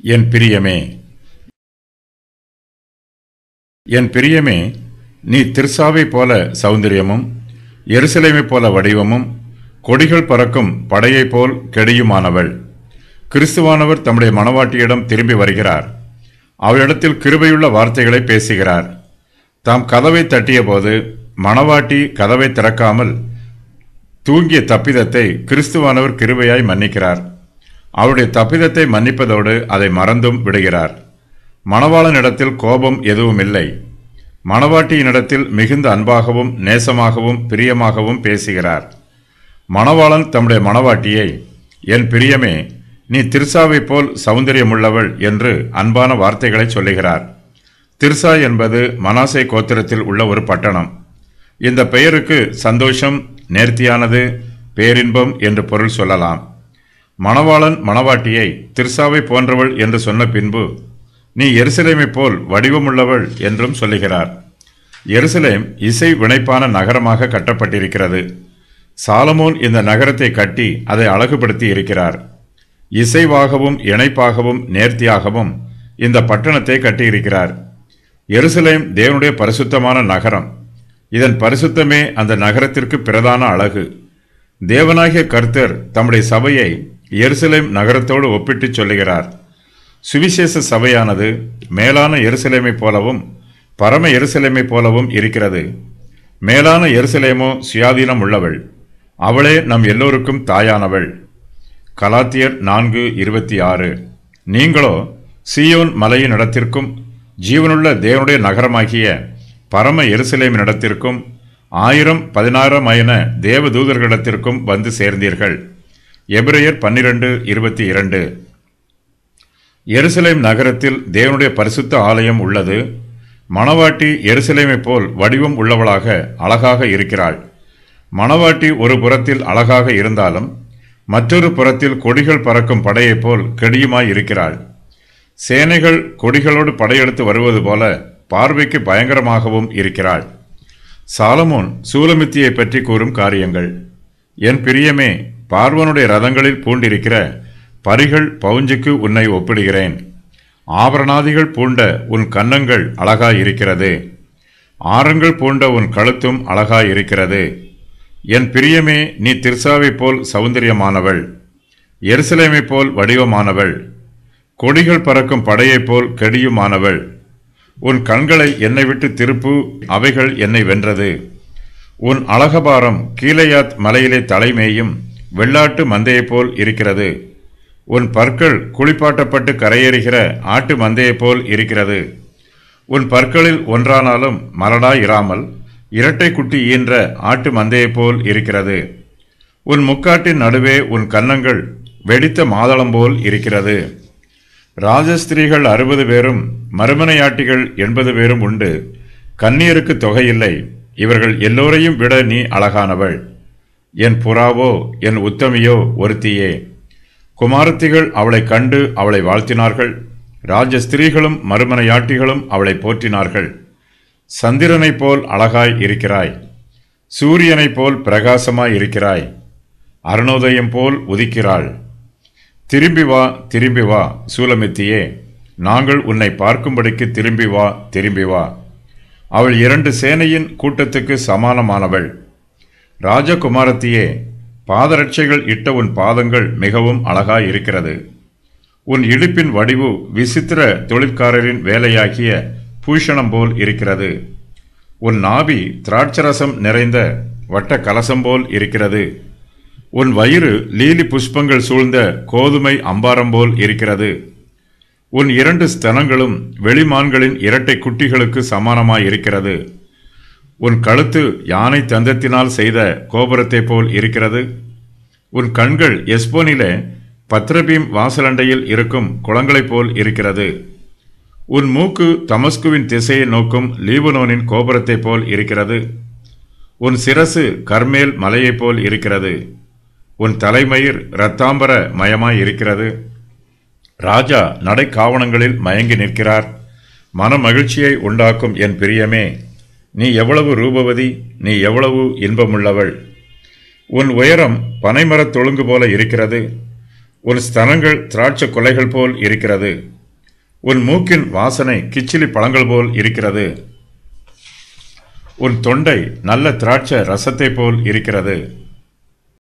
என் பிரியமே, என் பிரியமே, நீ திர்சாவை போல சௌந்தரியமும் எருசலேமை போல வடிவமும் கொடிகள் பறக்கும் படையைப் போல் கெடியுமானவள். கிறிஸ்துவானவர் தம்முடைய மணவாட்டியிடம் திரும்பி வருகிறார். அவளிடத்தில் கிருபையுள்ள வார்த்தைகளை பேசுகிறார். தாம் கதவை தட்டிய போது மணவாட்டி கதவை திறக்காமல் தூங்கிய தப்பிதத்தை கிறிஸ்துவானவர் கிருபையாய் மன்னிக்கிறார். அவருடைய தப்பிதத்தை மன்னிப்பதோடு அதை மறந்தும் விடுகிறார். மணவாளனிடத்தில் கோபம் எதுவும் இல்லை. மணவாட்டியினிடத்தில் மிகுந்த அன்பாகவும் நேசமாகவும் பிரியமாகவும் பேசுகிறார். மணவாளன் தம்முடைய மணவாட்டியை, என் பிரியமே, நீ திர்சாவை போல் சௌந்தரியமுள்ளவள் என்று அன்பான வார்த்தைகளை சொல்லுகிறார். திர்சா என்பது மனாசே கோத்திரத்தில் உள்ள ஒரு பட்டணம். இந்த பெயருக்கு சந்தோஷம், நேர்த்தியானது, பேரின்பம் என்று பொருள் சொல்லலாம். மணவாளன் மணவாட்டியை திர்சாவை போன்றவள் என்று சொன்ன பின்பு நீ எருசலேமை போல் வடிவமுள்ளவள் என்றும் சொல்லுகிறார். எருசலேம் இசை வினைப்பான நகரமாக கட்டப்பட்டிருக்கிறது. சாலமோன் இந்த நகரத்தை கட்டி அதை அழகுபடுத்தி இருக்கிறார். இசைவாகவும் இணைப்பாகவும் நேர்த்தியாகவும் இந்த பட்டணத்தை கட்டியிருக்கிறார். எருசலேம் தேவனுடைய பரிசுத்தமான நகரம். இதன் பரிசுத்தமே அந்த நகரத்திற்கு பிரதான அழகு. தேவனாகிய கர்த்தர் தம்முடைய சபையை எருசலேம் நகரத்தோடு ஒப்பிட்டு சொல்லுகிறார். சுவிசேஷ சபையானது மேலான எருசலேமை போலவும் பரம எருசலேமை போலவும் இருக்கிறது. மேலான எருசலேமோ சுயாதீனம் உள்ளவள். அவளே நம் எல்லோருக்கும் தாயானவள். கலாத்தியர் 4:26. நீங்களோ சீயோன் மலையின் இடத்திற்கும் ஜீவனுள்ள தேவனுடைய நகரமாகிய பரம எருசலேமின் இடத்திற்கும் 1000-16,000 தேவதூதர்களிடத்திற்கும் வந்து சேர்ந்தீர்கள். எபிரெயர் 12:22. எருசலேம் நகரத்தில் தேவனுடைய பரிசுத்த ஆலயம் உள்ளது. மணவாட்டி எருசலேமை போல் வடிவம் உள்ளவளாக அழகாக இருக்கிறாள். மணவாட்டி ஒரு புறத்தில் அழகாக இருந்தாலும் மற்றொரு புறத்தில் கொடிகள் பறக்கும் படையைப் போல் கெடியுமாய் இருக்கிறாள். சேனைகள் கொடிகளோடு படையெடுத்து வருவது போல பார்வைக்கு பயங்கரமாகவும் இருக்கிறாள். சாலமோன் சூலமித்தியை பற்றி கூறும் காரியங்கள். என் பிரியமே, பார்வனுடைய ரதங்களில் பூண்டிருக்கிற பரிகள் பவுஞ்சுக்கு உன்னை ஒப்பிடுகிறேன். ஆபரணாதிகள் பூண்ட உன் கன்னங்கள் அழகாயிருக்கிறது. ஆரங்கள் பூண்ட உன் கழுத்தும் அழகாயிருக்கிறது. என் பிரியமே, நீ திர்சாவை போல் சௌந்தரியமானவள், எருசலேமை போல் வடிவமானவள், கொடிகள் பறக்கும் படையைப் போல் கெடியுமானவள். உன் கண்களை என்னை விட்டு திருப்பு, அவைகள் என்னை வென்றது. உன் அழகபாரம் கீலேயாத் மலையிலே தலைமேயும் வெள்ளாட்டு மந்தையைப் போல் இருக்கிறது. உன் பற்கள் குளிப்பாட்டப்பட்டு கரையேறுகிற ஆட்டு மந்தையைப் போல் இருக்கிறது. உன் பற்களில் ஒன்றானாலும் மலடாயிராமல் இரட்டை குட்டி ஈன்ற ஆட்டு மந்தையைப் போல் இருக்கிறது. உன் முக்காட்டின் நடுவே உன் கன்னங்கள் வெடித்த மாதளம் போல் இருக்கிறது. ராஜஸ்திரீகள் 60 பேரும் மறுமனையாட்டிகள் 80 பேரும் உண்டு. கன்னியருக்கு தொகையில்லை. இவர்கள் எல்லோரையும் விட நீ அழகானவள். என் புறாவோ என் உத்தமியோ ஒருத்தியே. குமாரத்திகள் அவளை கண்டு அவளை வாழ்த்தினார்கள். ராஜஸ்திரீகளும் மறுமனையாட்டிகளும் அவளை போற்றினார்கள். சந்திரனைப் போல் அழகாய் இருக்கிறாய். சூரியனைப் போல் பிரகாசமாய் இருக்கிறாய். அருணோதயம் போல் உதிக்கிறாள். திரும்பி வா, திரும்பி வா சூலமித்தியே, நாங்கள் உன்னை பார்க்கும்படிக்கு திரும்பி வா, திரும்பி வா. அவள் 2 சேனையின் கூட்டத்துக்கு சமானமானவள். ராஜகுமாரத்தியே, பாதரட்சைகள் இட்ட உன் பாதங்கள் மிகவும் அழகாயிருக்கிறது. உன் இடுப்பின் வடிவு விசித்திர தொழிற்காரரின் வேலையாகிய பூஷணம் போல் இருக்கிறது. உன் நாபி திராட்சரசம் நிறைந்த வட்ட கலசம் போல் இருக்கிறது. உன் வயிறு லீலி புஷ்பங்கள் சூழ்ந்த கோதுமை அம்பாரம் போல் இருக்கிறது. உன் 2 ஸ்தனங்களும் வெளிமான்களின் இரட்டை குட்டிகளுக்கு சமானமாயிருக்கிறது. உன் கழுத்து யானை தந்தத்தினால் செய்த கோபுரத்தை போல் இருக்கிறது. உன் கண்கள் எஸ்போனிலே பத்ரபீம் வாசலண்டையில் இருக்கும் குளங்களைப் போல் இருக்கிறது. உன் மூக்கு தமஸ்குவின் திசையை நோக்கும் லீபனோனின் கோபுரத்தை போல் இருக்கிறது. உன் சிரசு கர்மேல் மலையைப் போல் இருக்கிறது. உன் தலைமயிர் இரத்தாம்பர மயமாய் இருக்கிறது. ராஜா நடைக்காவணங்களில் மயங்கி நிற்கிறார். மன மகிழ்ச்சியை உண்டாக்கும் என் பிரியமே, நீ எவ்வளவு ரூபவதி, நீ எவ்வளவு இன்பமுள்ளவள். உன் உயரம் பனைமரத் தொழுங்கு போல இருக்கிறது. உன் ஸ்தனங்கள் திராட்சை கொலைகள் போல் இருக்கிறது. உன் மூக்கின் வாசனை கிச்சிலி பழங்கள் போல் இருக்கிறது. உன் தொண்டை நல்ல திராட்சை ரசத்தை போல் இருக்கிறது.